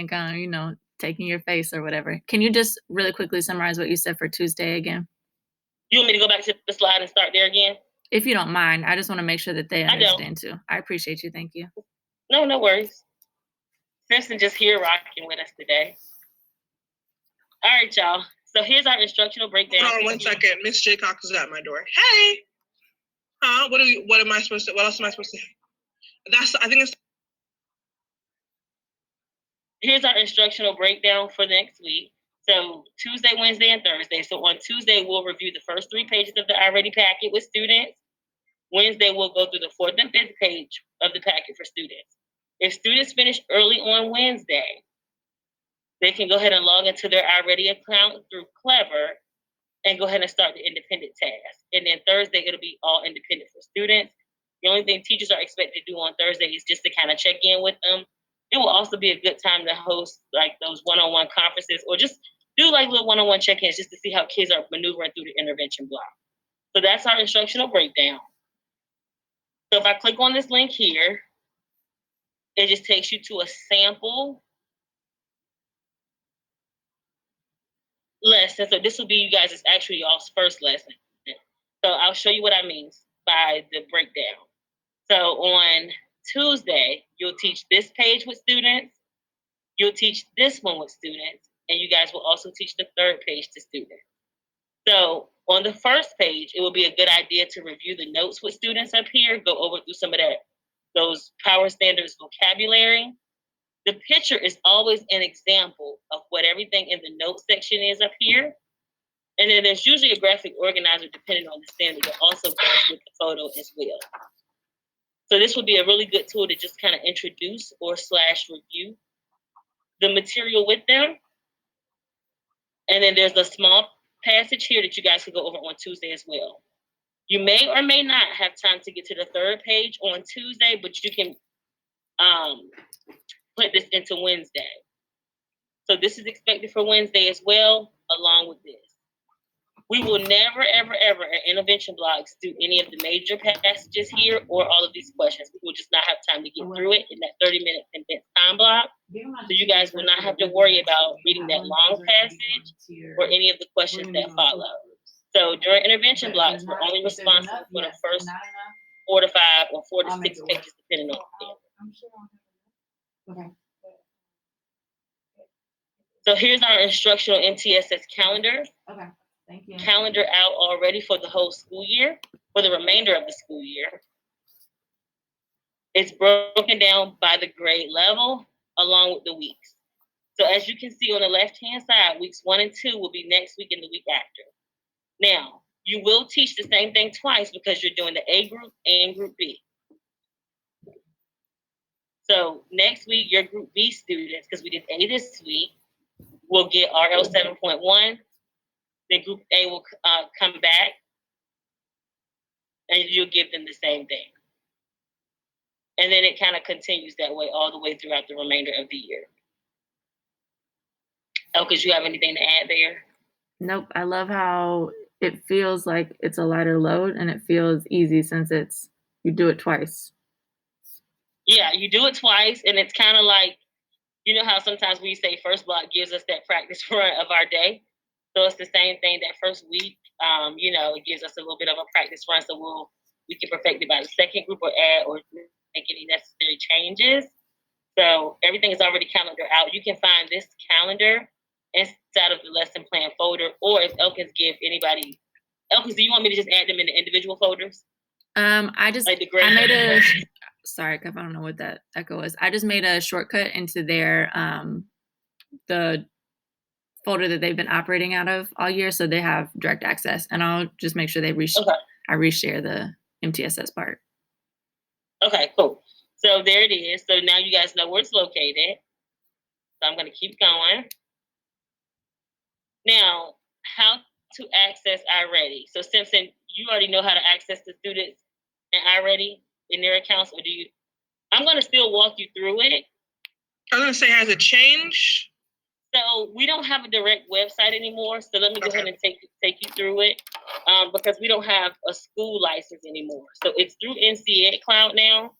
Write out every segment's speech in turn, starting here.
think, taking your face or whatever. Can you just really quickly summarize what you said for Tuesday again? You want me to go back to the slide and start there again? If you don't mind, I just want to make sure that they understand too. I appreciate you. Thank you. No worries. Simpson just here rocking with us today. All right, y'all. So here's our instructional breakdown. Hold on 1 second. Miss J. Cox is at my door. Hey. What am I supposed to? What else am I supposed to? Here's our instructional breakdown for next week. So Tuesday, Wednesday, and Thursday. So on Tuesday, we'll review the first 3 pages of the iReady packet with students. Wednesday, we'll go through the 4th and 5th page of the packet for students. If students finish early on Wednesday, they can go ahead and log into their iReady account through Clever and go ahead and start the independent task. And then Thursday, it'll be all independent for students. The only thing teachers are expected to do on Thursday is just to kind of check in with them. It will also be a good time to host like those one-on-one conferences or just do like little one-on-one check-ins just to see how kids are maneuvering through the intervention block. So that's our instructional breakdown. So if I click on this link here, it just takes you to a sample lesson. So this will be you guys' actually y'all's first lesson. So I'll show you what I mean by the breakdown. So on Tuesday, you'll teach this page with students. You'll teach this one with students. And you guys will also teach the 3rd page to students. So on the first page, it will be a good idea to review the notes with students up here, go over through some of those power standards vocabulary. The picture is always an example of what everything in the notes section is up here. And then there's usually a graphic organizer depending on the standard that also goes with the photo as well. So this would be a really good tool to just kind of introduce or / review the material with them. And then there's a small passage here that you guys can go over on Tuesday as well. You may or may not have time to get to the 3rd page on Tuesday, but you can put this into Wednesday. So this is expected for Wednesday as well, along with this. We will never, ever, ever at intervention blocks do any of the major passages here or all of these questions. We will just not have time to get through it in that 30-minute condensed time block. So you guys will not have to worry about reading that long passage or any of the questions that follow. So during intervention blocks, we're only responsible for the first 4 to 5 or 4 to 6 pages, depending on the standard. Okay. So here's our instructional MTSS calendar. Okay. Thank you. Calendar out already for the whole school year, for the remainder of the school year. It's broken down by the grade level along with the weeks. So as you can see on the left-hand side, weeks 1 and 2 will be next week and the week after. Now, you will teach the same thing twice because you're doing the A group and group B. So next week, your group B students, because we did A this week, will get RL 7.1. Then group A will come back and you'll give them the same thing. And then it kind of continues that way all the way throughout the remainder of the year. Elkins, you have anything to add there? Nope. I love how it feels like it's a lighter load and it feels easy since you do it twice. Yeah, you do it twice and it's kind of like, you know how sometimes we say first block gives us that practice run of our day. So it's the same thing that first week, it gives us a little bit of a practice run. So we can perfect it by the second group or add or make any necessary changes. So everything is already calendared out. You can find this calendar inside of the lesson plan folder, or if Elkins do you want me to just add them in the individual folders? Sorry, Kev, I don't know what that echo was. I just made a shortcut into their the folder that they've been operating out of all year, so they have direct access. And I'll just make sure I reshare the MTSS part. Okay, cool. So there it is. So now you guys know where it's located. So I'm going to keep going. Now, how to access iReady. So Simpson, you already know how to access the students in iReady in their accounts, or do you? I'm going to still walk you through it. I was going to say, has it changed? So we don't have a direct website anymore. So let me go ahead and take you through it because we don't have a school license anymore. So it's through NC Ed Cloud now.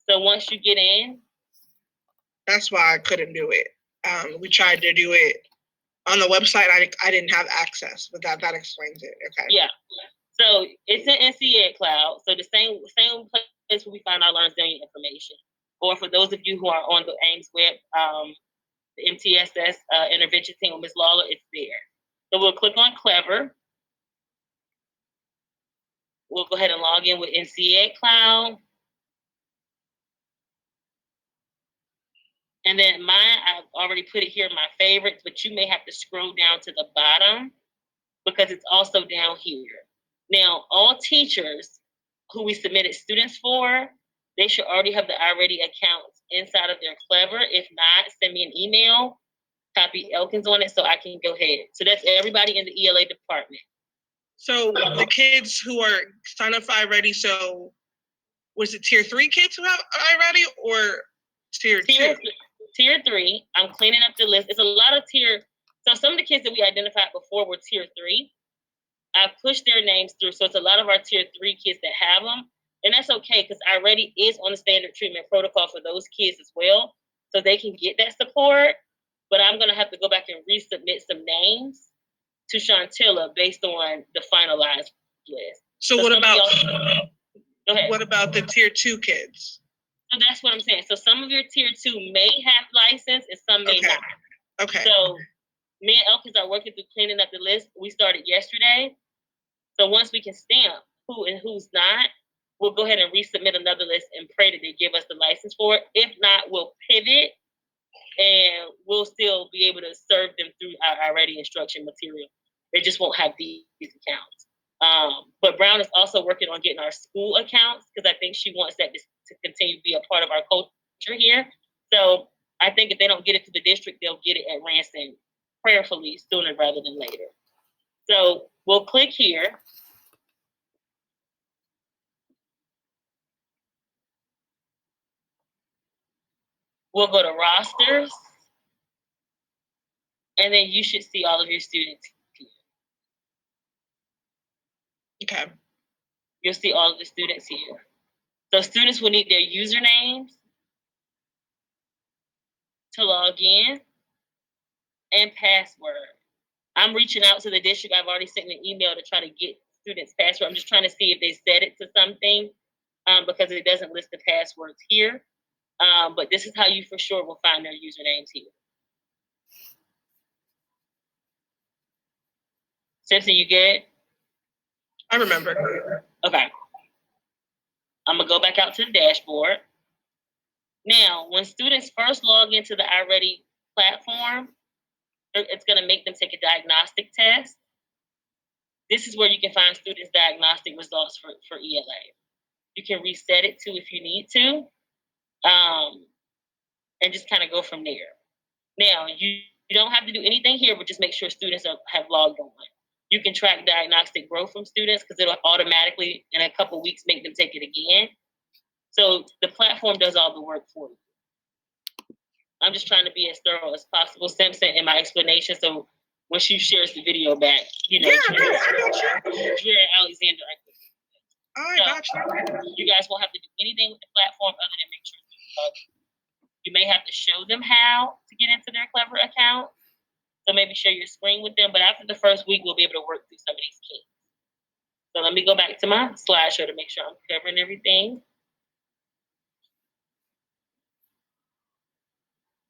So once you get in, That's why I couldn't do it. We tried to do it on the website. I didn't have access, but that explains it. Okay. Yeah. So it's an NCED cloud. So the same place where we find our learners doing information. Or for those of you who are on the Ames web, the MTSS intervention team with Ms. Lawler, it's there. So we'll click on Clever. We'll go ahead and log in with NCED Cloud. And then mine, I've already put it here in my favorites, but you may have to scroll down to the bottom because it's also down here. Now, all teachers who we submitted students for, they should already have the iReady accounts inside of their Clever. If not, send me an email, copy Elkins on it so I can go ahead. So that's everybody in the ELA department. So the kids who are signed up for iReady, so was it tier 3 kids who have iReady or tier 2? Tier 3, I'm cleaning up the list. It's a lot of tier. So some of the kids that we identified before were tier 3. I've pushed their names through. So it's a lot of our tier 3 kids that have them. And that's okay because iReady is on the standard treatment protocol for those kids as well. So they can get that support. But I'm going to have to go back and resubmit some names to Shantilla based on the finalized list. So what about the tier 2 kids? So that's what I'm saying. So some of your tier 2 may have license and some may not. Okay. So me and Elkins are working through cleaning up the list. We started yesterday. So once we can stamp who and who's not, we'll go ahead and resubmit another list and pray that they give us the license for it. If not, we'll pivot and we'll still be able to serve them through our iReady instruction material. They just won't have these accounts. But Brown is also working on getting our school accounts because I think she wants that to continue to be a part of our culture here. So I think if they don't get it to the district, they'll get it at Ranson prayerfully sooner rather than later. So we'll click here. We'll go to rosters. And then you should see all of your students here. Okay. You'll see all of the students here. So students will need their usernames to log in and password. I'm reaching out to the district. I've already sent an email to try to get students' password. I'm just trying to see if they set it to something because it doesn't list the passwords here. But this is how you for sure will find their usernames here. Simpson, you good? I remember. Okay. I'm gonna go back out to the dashboard. Now, when students first log into the iReady platform, it's gonna make them take a diagnostic test. This is where you can find students' diagnostic results for ELA. You can reset it too if you need to, and just kind of go from there. Now, you don't have to do anything here, but just make sure students have logged on. You can track diagnostic growth from students because it'll automatically, in a couple of weeks, make them take it again. So the platform does all the work for you. I'm just trying to be as thorough as possible, Simpson, in my explanation. So when she shares the video back, I got you. Jared Alexander. I got you. You guys won't have to do anything with the platform other than make sure you may have to show them how to get into their Clever account. So maybe share your screen with them. But after the first week, we'll be able to work through some of these keys. So let me go back to my slideshow to make sure I'm covering everything.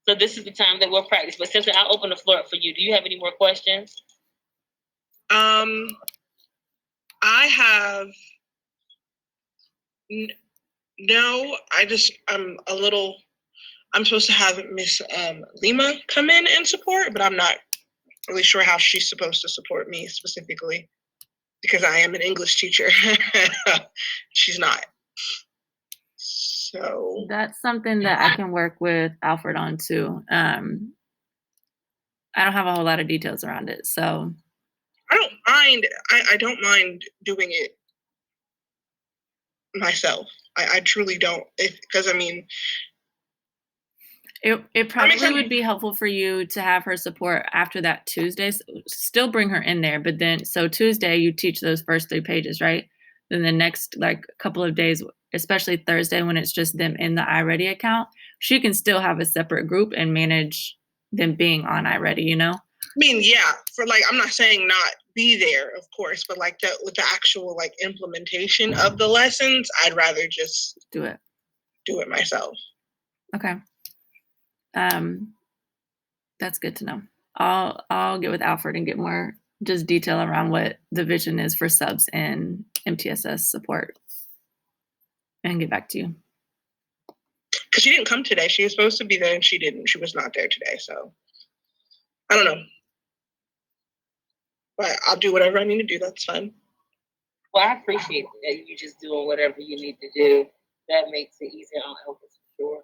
So this is the time that we'll practice. But Simpson, I'll open the floor up for you. Do you have any more questions? I have no. I'm supposed to have Miss Lima come in and support, but I'm not really sure how she's supposed to support me specifically because I am an English teacher. She's not. So that's something that I can work with Alfred on too. I don't have a whole lot of details around it, so I don't mind. I don't mind doing it myself. I truly don't, because I mean, it probably would be helpful for you to have her support after that Tuesday. So still bring her in there, but then so Tuesday you teach those first 3 pages, right? Then the next couple of days especially Thursday when it's just them in the iReady account, she can still have a separate group and manage them being on iReady, you know? I mean, yeah, for like, I'm not saying not be there, of course, but like that with the actual like implementation of the lessons, I'd rather just Do it myself. Okay. That's good to know. I'll get with Alfred and get more just detail around what the vision is for subs and MTSS support and get back to you. Because she didn't come today. She was supposed to be there and she didn't. She was not there today. So I don't know. But I'll do whatever I need to do. That's fine. Well, I appreciate that you just doing whatever you need to do. That makes it easier on Elvis for sure.